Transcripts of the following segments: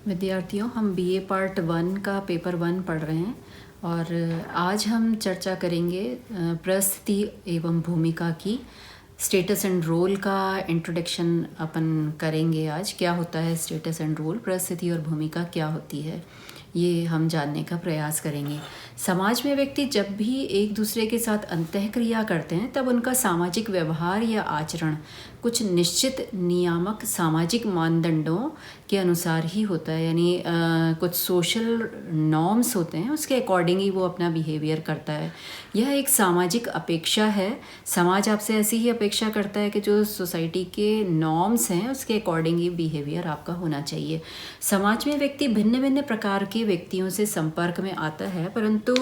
विद्यार्थियों, हम BA part 1 का पेपर 1 पढ़ रहे हैं और आज हम चर्चा करेंगे परिस्थिति एवं भूमिका की। स्टेटस एंड रोल का इंट्रोडक्शन अपन करेंगे। आज क्या होता है स्टेटस एंड रोल, परिस्थिति और भूमिका क्या होती है, ये हम जानने का प्रयास करेंगे। समाज में व्यक्ति जब भी एक दूसरे के साथ अंतःक्रिया करते हैं तब उनका सामाजिक व्यवहार या आचरण कुछ निश्चित नियामक सामाजिक मानदंडों के अनुसार ही होता है। यानी कुछ सोशल नॉर्म्स होते हैं, उसके अकॉर्डिंग ही वो अपना बिहेवियर करता है। यह एक सामाजिक अपेक्षा है। समाज आपसे ऐसी ही अपेक्षा करता है कि जो सोसाइटी के नॉर्म्स हैं उसके अकॉर्डिंग ही बिहेवियर आपका होना चाहिए। समाज में व्यक्ति भिन्न भिन्न प्रकार के व्यक्तियों से संपर्क में आता है, परंतु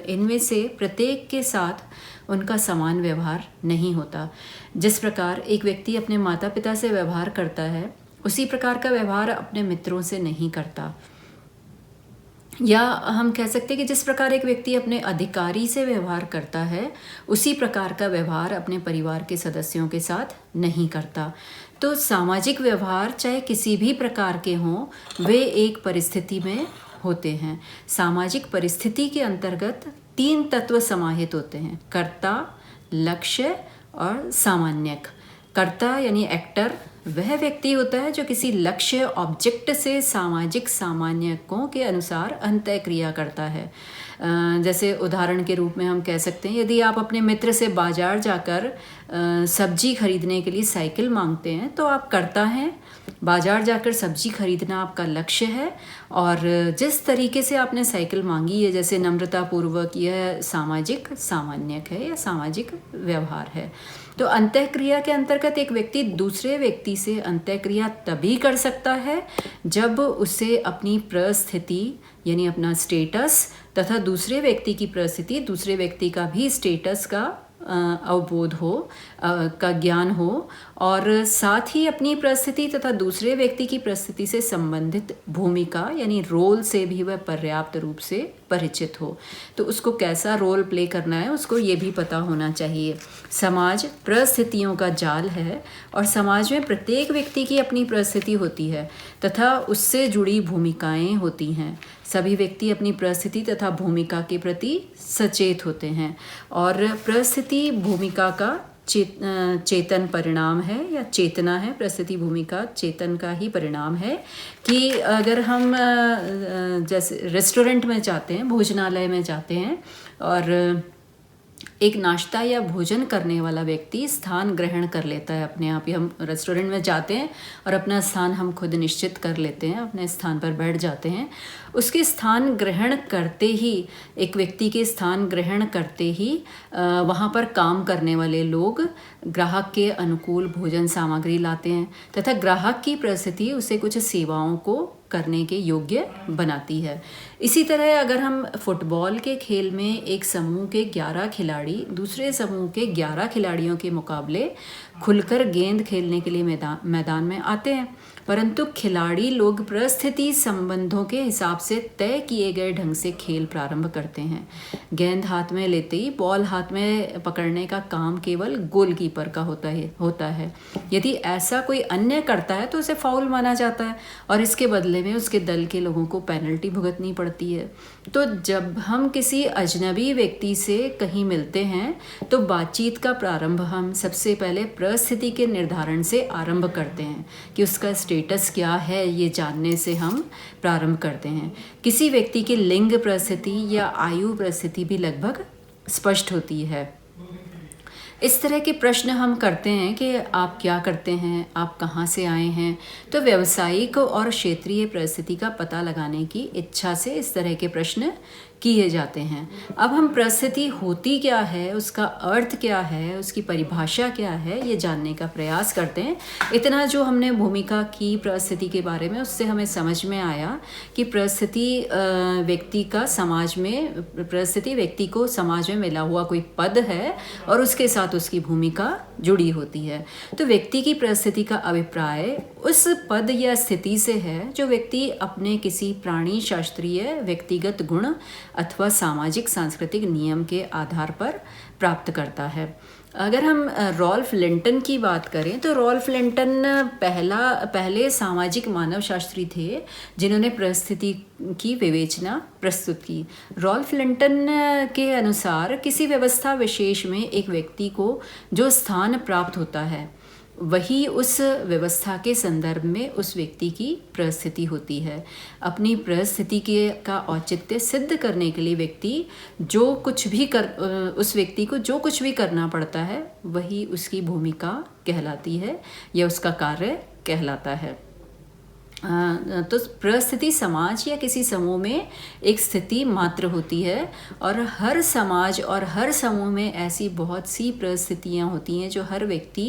इनमें से प्रत्येक के साथ उनका समान व्यवहार नहीं होता। जिस प्रकार एक व्यक्ति अपने माता पिता से व्यवहार करता है, उसी प्रकार का व्यवहार अपने मित्रों से नहीं करता। या हम कह सकते हैं कि जिस प्रकार एक व्यक्ति अपने अधिकारी से व्यवहार करता है, उसी प्रकार का व्यवहार अपने परिवार के सदस्यों के साथ नहीं करता। तो सामाजिक व्यवहार चाहे किसी भी प्रकार के हों, वे एक परिस्थिति में होते हैं। सामाजिक परिस्थिति के अंतर्गत 3 तत्व समाहित होते हैं: कर्ता, लक्ष्य और सामान्यक। कर्ता यानी एक्टर वह व्यक्ति होता है जो किसी लक्ष्य ऑब्जेक्ट से सामाजिक सामान्यकों के अनुसार अंतःक्रिया करता है। जैसे उदाहरण के रूप में हम कह सकते हैं, यदि आप अपने मित्र से बाजार जाकर सब्जी खरीदने के लिए साइकिल मांगते हैं तो आप कर्ता हैं। बाजार जाकर सब्जी खरीदना आपका लक्ष्य है और जिस तरीके से आपने साइकिल मांगी है, जैसे नम्रतापूर्वक, यह सामाजिक सामान्यक है या सामाजिक व्यवहार है। तो अंतःक्रिया के अंतर्गत एक व्यक्ति दूसरे व्यक्ति से अंतःक्रिया तभी कर सकता है जब उसे अपनी परिस्थिति यानी अपना स्टेटस तथा दूसरे व्यक्ति की परिस्थिति, दूसरे व्यक्ति का भी स्टेटस का अवबोध हो, का ज्ञान हो और साथ ही अपनी परिस्थिति तथा दूसरे व्यक्ति की परिस्थिति से संबंधित भूमिका यानी रोल से भी वह पर्याप्त रूप से परिचित हो। तो उसको कैसा रोल प्ले करना है उसको ये भी पता होना चाहिए। समाज परिस्थितियों का जाल है और समाज में प्रत्येक व्यक्ति की अपनी परिस्थिति होती है तथा उससे जुड़ी भूमिकाएं होती हैं। सभी व्यक्ति अपनी परिस्थिति तथा भूमिका के प्रति सचेत होते हैं और परिस्थिति भूमिका का चेतन परिणाम है या चेतना है। परिस्थिति भूमिका चेतन का ही परिणाम है कि अगर हम जैसे रेस्टोरेंट में जाते हैं, भोजनालय में जाते हैं और एक नाश्ता या भोजन करने वाला व्यक्ति स्थान ग्रहण कर लेता है अपने आप ही। हम रेस्टोरेंट में जाते हैं और अपना स्थान हम खुद निश्चित कर लेते हैं, अपने स्थान पर बैठ जाते हैं। उसके स्थान ग्रहण करते ही, एक व्यक्ति के स्थान ग्रहण करते ही वहाँ पर काम करने वाले लोग ग्राहक के अनुकूल भोजन सामग्री लाते हैं तथा ग्राहक की परिस्थिति उसे कुछ सेवाओं को करने के योग्य बनाती है। इसी तरह अगर हम फुटबॉल के खेल में एक समूह के 11 खिलाड़ी दूसरे समूह के 11 खिलाड़ियों के मुकाबले खुलकर गेंद खेलने के लिए मैदान में आते हैं, परंतु खिलाड़ी लोग परिस्थिति संबंधों के हिसाब से तय किए गए ढंग से खेल प्रारंभ करते हैं। गेंद हाथ में लेते ही बॉल हाथ में पकड़ने का काम केवल गोलकीपर का होता है। यदि ऐसा कोई अन्य करता है तो उसे फाउल माना जाता है और इसके बदले में उसके दल के लोगों को पेनल्टी भुगतनी पड़ती है। तो जब हम किसी अजनबी व्यक्ति से कहीं मिलते हैं तो बातचीत का प्रारंभ हम सबसे पहले परिस्थिति के निर्धारण से आरंभ करते हैं कि उसका स्टेटस क्या है, ये जानने से हम प्रारंभ करते हैं। किसी व्यक्ति की लिंग परिस्थिति या आयु परिस्थिति भी लगभग स्पष्ट होती है। इस तरह के प्रश्न हम करते हैं कि आप क्या करते हैं, आप कहाँ से आए हैं। तो व्यावसायिक और क्षेत्रीय परिस्थिति का पता लगाने की इच्छा से इस तरह के प्रश्न किए जाते हैं। अब हम परिस्थिति होती क्या है, उसका अर्थ क्या है, उसकी परिभाषा क्या है, ये जानने का प्रयास करते हैं। इतना जो हमने भूमिका की परिस्थिति के बारे में, उससे हमें समझ में आया कि परिस्थिति व्यक्ति का समाज में, परिस्थिति व्यक्ति को समाज में मिला हुआ कोई पद है और उसके साथ उसकी भूमिका जुड़ी होती है। तो व्यक्ति की परिस्थिति का अभिप्राय उस पद या स्थिति से है जो व्यक्ति अपने किसी प्राणी शास्त्रीय व्यक्तिगत गुण अथवा सामाजिक सांस्कृतिक नियम के आधार पर प्राप्त करता है। अगर हम रॉल्फ लिंटन की बात करें तो रॉल्फ लिंटन पहले सामाजिक मानवशास्त्री थे जिन्होंने परिस्थिति की विवेचना प्रस्तुत की। रॉल्फ लिंटन के अनुसार किसी व्यवस्था विशेष में एक व्यक्ति को जो स्थान प्राप्त होता है वही उस व्यवस्था के संदर्भ में उस व्यक्ति की परिस्थिति होती है। अपनी परिस्थिति का औचित्य सिद्ध करने के लिए उस व्यक्ति को जो कुछ भी करना पड़ता है वही उसकी भूमिका कहलाती है या उसका कार्य कहलाता है। तो परिस्थिति समाज या किसी समूह में एक स्थिति मात्र होती है और हर समाज और हर समूह में ऐसी बहुत सी परिस्थितियाँ होती हैं जो हर व्यक्ति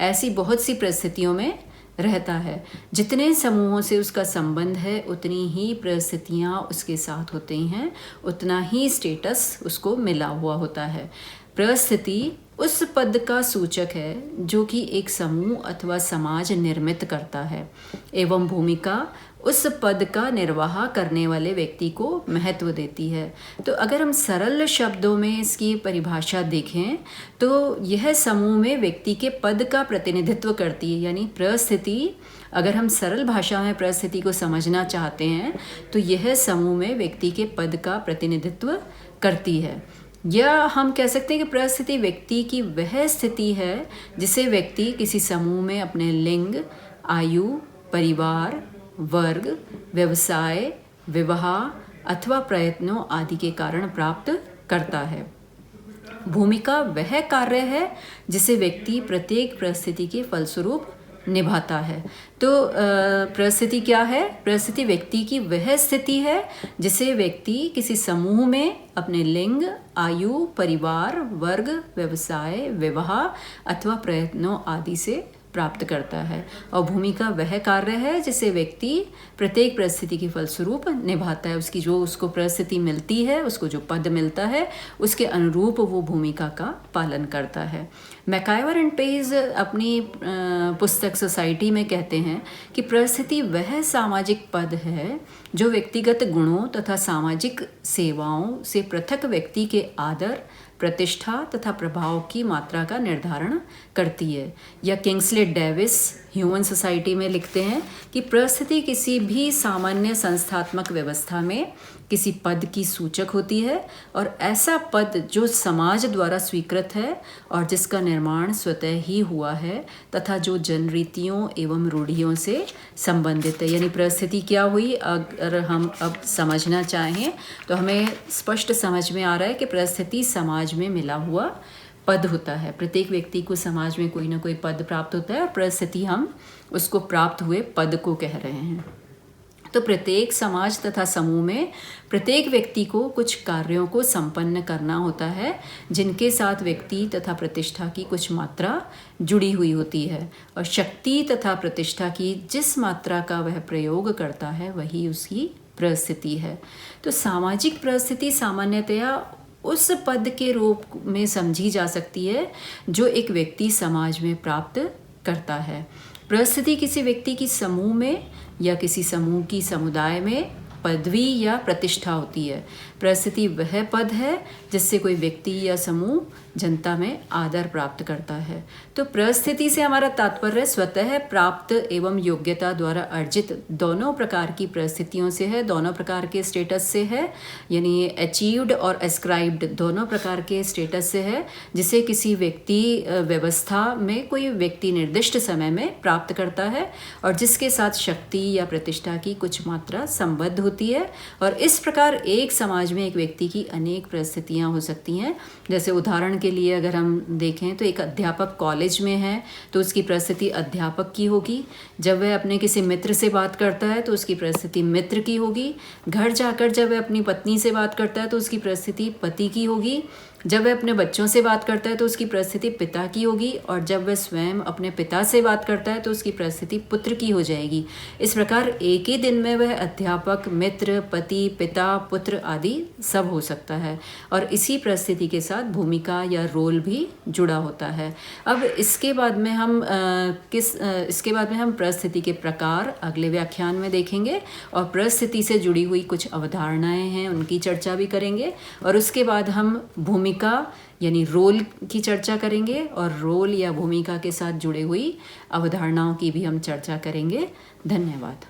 ऐसी बहुत सी परिस्थितियों में रहता है। जितने समूहों से उसका संबंध है उतनी ही परिस्थितियाँ उसके साथ होती हैं, उतना ही स्टेटस उसको मिला हुआ होता है। परिस्थिति उस पद का सूचक है जो कि एक समूह अथवा समाज निर्मित करता है एवं भूमिका उस पद का निर्वाह करने वाले व्यक्ति को महत्व देती है। तो अगर हम सरल शब्दों में इसकी परिभाषा देखें तो यह समूह में व्यक्ति के पद का प्रतिनिधित्व करती है। यानी परिस्थिति, अगर हम सरल भाषा में परिस्थिति को समझना चाहते हैं तो यह समूह में व्यक्ति के पद का प्रतिनिधित्व करती है। या हम कह सकते हैं कि परिस्थिति व्यक्ति की वह स्थिति है जिसे व्यक्ति किसी समूह में अपने लिंग, आयु, परिवार, वर्ग, व्यवसाय, विवाह अथवा प्रयत्नों आदि के कारण प्राप्त करता है। भूमिका वह कार्य है जिसे व्यक्ति प्रत्येक परिस्थिति के फलस्वरूप निभाता है। तो परिस्थिति क्या है? परिस्थिति व्यक्ति की वह स्थिति है जिसे व्यक्ति किसी समूह में अपने लिंग, आयु, परिवार, वर्ग, व्यवसाय, विवाह अथवा प्रयत्नों आदि से प्राप्त करता है। और भूमिका वह कार्य है जिसे व्यक्ति प्रत्येक परिस्थिति के फलस्वरूप निभाता है। उसकी जो उसको परिस्थिति मिलती है, उसको जो पद मिलता है, उसके अनुरूप वो भूमिका का पालन करता है। मैकाइवर एंड पेज अपनी पुस्तक सोसाइटी में कहते हैं कि परिस्थिति वह सामाजिक पद है जो व्यक्तिगत गुणों तथा सामाजिक सेवाओं से पृथक व्यक्ति के आदर, प्रतिष्ठा तथा प्रभाव की मात्रा का निर्धारण करती है। या किंग्सले डेविस ह्यूमन सोसाइटी में लिखते हैं कि परिस्थिति किसी भी सामान्य संस्थात्मक व्यवस्था में किसी पद की सूचक होती है और ऐसा पद जो समाज द्वारा स्वीकृत है और जिसका निर्माण स्वतः ही हुआ है तथा जो जनरीतियों एवं रूढ़ियों से संबंधित है। यानी परिस्थिति क्या हुई, अगर हम अब समझना चाहें तो हमें स्पष्ट समझ में आ रहा है कि परिस्थिति समाज में मिला हुआ पद होता है। प्रत्येक व्यक्ति को समाज में कोई ना कोई पद प्राप्त होता है और परिस्थिति हम उसको प्राप्त हुए पद को कह रहे हैं। तो प्रत्येक समाज तथा समूह में प्रत्येक व्यक्ति को कुछ कार्यों को संपन्न करना होता है जिनके साथ व्यक्ति तथा प्रतिष्ठा की कुछ मात्रा जुड़ी हुई होती है और शक्ति तथा प्रतिष्ठा की जिस मात्रा का वह प्रयोग करता है वही उसकी परिस्थिति है। तो सामाजिक परिस्थिति सामान्यतया उस पद के रूप में समझी जा सकती है जो एक व्यक्ति समाज में प्राप्त करता है। परिस्थिति किसी व्यक्ति की समूह में या किसी समूह की समुदाय में पदवी या प्रतिष्ठा होती है। परिस्थिति वह पद है जिससे कोई व्यक्ति या समूह जनता में आदर प्राप्त करता है। तो परिस्थिति से हमारा तात्पर्य स्वतः प्राप्त एवं योग्यता द्वारा अर्जित दोनों प्रकार की परिस्थितियों से है, दोनों प्रकार के स्टेटस से है। यानी अचीव्ड और एस्क्राइब्ड दोनों प्रकार के स्टेटस से है जिसे किसी व्यक्ति व्यवस्था में कोई व्यक्ति निर्दिष्ट समय में प्राप्त करता है और जिसके साथ शक्ति या प्रतिष्ठा की कुछ मात्रा संबद्ध होती है। और इस प्रकार एक समाज में एक व्यक्ति की अनेक परिस्थितियां हो सकती हैं। जैसे उदाहरण के लिए अगर हम देखें तो एक अध्यापक कॉलेज में है तो उसकी परिस्थिति अध्यापक की होगी। जब वह अपने किसी मित्र से बात करता है तो उसकी परिस्थिति मित्र की होगी। घर जाकर जब वह अपनी पत्नी से बात करता है तो उसकी परिस्थिति पति की होगी। जब वह अपने बच्चों से बात करता है तो उसकी परिस्थिति पिता की होगी और जब वह स्वयं अपने पिता से बात करता है तो उसकी परिस्थिति पुत्र की हो जाएगी। इस प्रकार एक ही दिन में वह अध्यापक, मित्र, पति, पिता, पुत्र आदि सब हो सकता है और इसी परिस्थिति के साथ भूमिका या रोल भी जुड़ा होता है। अब इसके बाद में हम परिस्थिति के प्रकार अगले व्याख्यान में देखेंगे और परिस्थिति से जुड़ी हुई कुछ अवधारणाएं हैं उनकी चर्चा भी करेंगे और उसके बाद हम भूमिका भूमिका यानी रोल की चर्चा करेंगे और रोल या भूमिका के साथ जुड़ी हुई अवधारणाओं की भी हम चर्चा करेंगे। धन्यवाद।